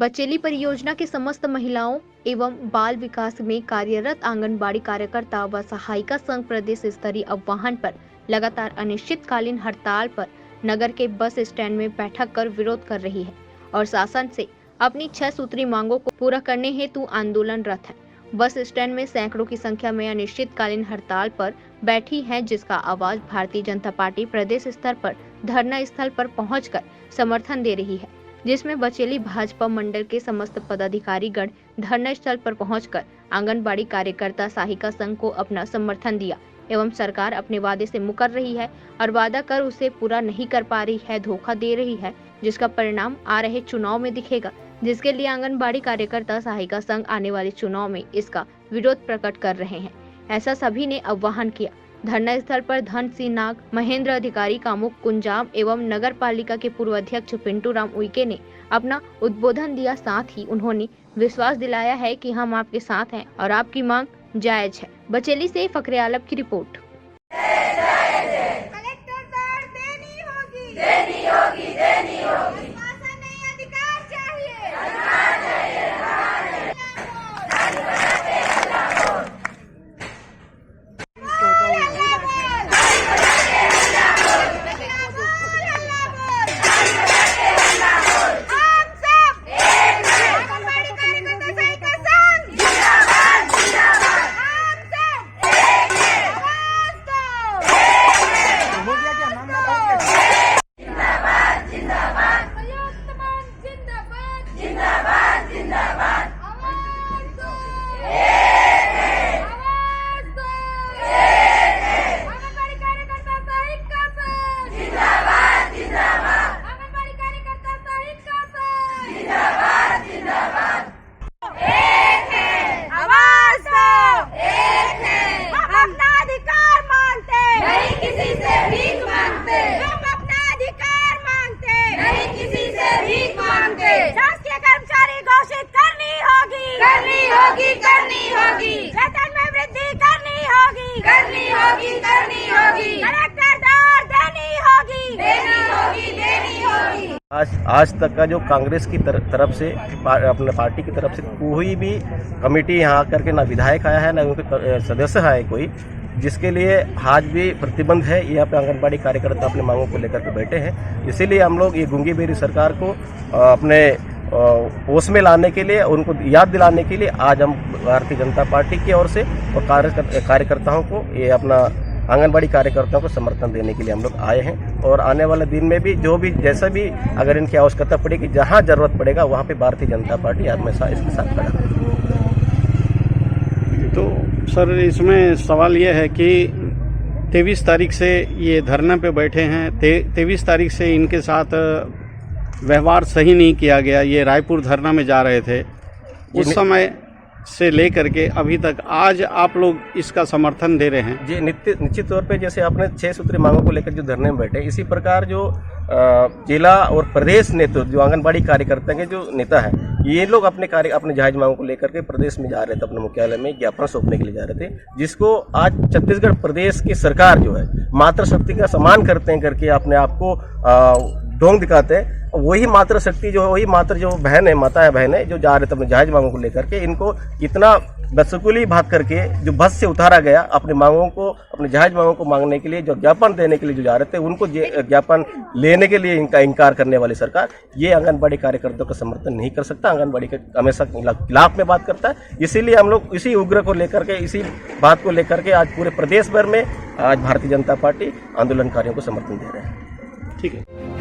बचेली परियोजना के समस्त महिलाओं एवं बाल विकास में कार्यरत आंगनबाड़ी कार्यकर्ता व सहायिका संघ प्रदेश स्तरीय आह्वान पर लगातार अनिश्चितकालीन हड़ताल पर नगर के बस स्टैंड में बैठक कर विरोध कर रही है और शासन से अपनी 6 सूत्री मांगों को पूरा करने हेतु आंदोलनरत है। बस स्टैंड में सैकड़ों की संख्या में अनिश्चितकालीन हड़ताल पर बैठी है, जिसका आवाज भारतीय जनता पार्टी प्रदेश स्तर पर धरना स्थल पर पहुंचकर समर्थन दे रही है, जिसमें बचेली भाजपा मंडल के समस्त पदाधिकारीगण धरना स्थल पर पहुंचकर आंगनबाड़ी कार्यकर्ता सहायिका संघ को अपना समर्थन दिया एवं सरकार अपने वादे से मुकर रही है और वादा कर उसे पूरा नहीं कर पा रही है, धोखा दे रही है, जिसका परिणाम आ रहे चुनाव में दिखेगा, जिसके लिए आंगनबाड़ी कार्यकर्ता सहायिका संघ आने वाले चुनाव में इसका विरोध प्रकट कर रहे हैं। ऐसा सभी ने आह्वान किया। धरना स्थल पर धन सिंह नाग, महेंद्र अधिकारी, कामुक कुंजाम एवं नगर पालिका के पूर्व अध्यक्ष पिंटू राम उइके ने अपना उद्बोधन दिया। साथ ही उन्होंने विश्वास दिलाया है कि हम आपके साथ हैं और आपकी मांग जायज है। बचेली से फखरे आलम की रिपोर्ट। करनी होगी, वेतन में वृद्धि करनी होगी, कलेक्टर दर देनी होगी। आज तक का जो कांग्रेस की तरफ से अपने पार्टी की तरफ से कोई भी कमेटी यहाँ आकर के ना विधायक आया है ना उनके सदस्य है कोई, जिसके लिए आज भी प्रतिबंध है। यहाँ पे आंगनबाड़ी कार्यकर्ता अपनी मांगों को लेकर के बैठे हैं। इसीलिए हम लोग ये गूंगी बेरी सरकार को अपने होश में लाने के लिए, उनको याद दिलाने के लिए आज हम भारतीय जनता पार्टी की ओर से और कार्यकर्ताओं को ये अपना आंगनबाड़ी कार्यकर्ताओं को समर्थन देने के लिए हम लोग आए हैं। और आने वाले दिन में भी जो भी जैसा भी अगर इनकी आवश्यकता पड़ेगी, जहां जरूरत पड़ेगा वहां पे भारतीय जनता पार्टी हमेशा इसके साथ खड़ा है। तो सर, इसमें सवाल यह है कि 23 तारीख से ये धरना पे बैठे हैं, 23 तारीख से इनके साथ व्यवहार सही नहीं किया गया। ये रायपुर धरना में जा रहे थे, उस समय से लेकर के अभी तक आज आप लोग इसका समर्थन दे रहे हैं। जी, निश्चित तौर पे जैसे आपने 6 सूत्री मांगों को लेकर जो धरने में बैठे, इसी प्रकार जो जिला और प्रदेश नेतृत्व जो आंगनबाड़ी कार्यकर्ता के जो नेता है, ये लोग अपने जायज मांगों को लेकर के प्रदेश में जा रहे थे, अपने मुख्यालय में ज्ञापन सौंपने के लिए जा रहे थे, जिसको आज छत्तीसगढ़ प्रदेश की सरकार जो है मातृशक्ति का सम्मान करते हैं करके अपने आप को ढोंग दिखाते हैं। वही मातृशक्ति जो है, वही मातृ जो बहन है, माता है, बहन है, जो जा रहे थे अपने जायज मांगों को लेकर के, इनको इतना बदसकुली बात करके जो बस से उतारा गया, अपनी मांगों को, अपने जायज मांगों को मांगने के लिए, जो ज्ञापन देने के लिए जो जा रहे थे, उनको ज्ञापन लेने के लिए इनका इनकार करने वाली सरकार ये आंगनबाड़ी कार्यकर्ताओं का समर्थन नहीं कर सकता। आंगनबाड़ी के हमेशा खिलाफ में बात करता है। इसीलिए हम लोग इसी उग्र को लेकर के, इसी बात को लेकर के आज पूरे प्रदेश भर में आज भारतीय जनता पार्टी आंदोलनकारियों को समर्थन दे रहे हैं। ठीक है।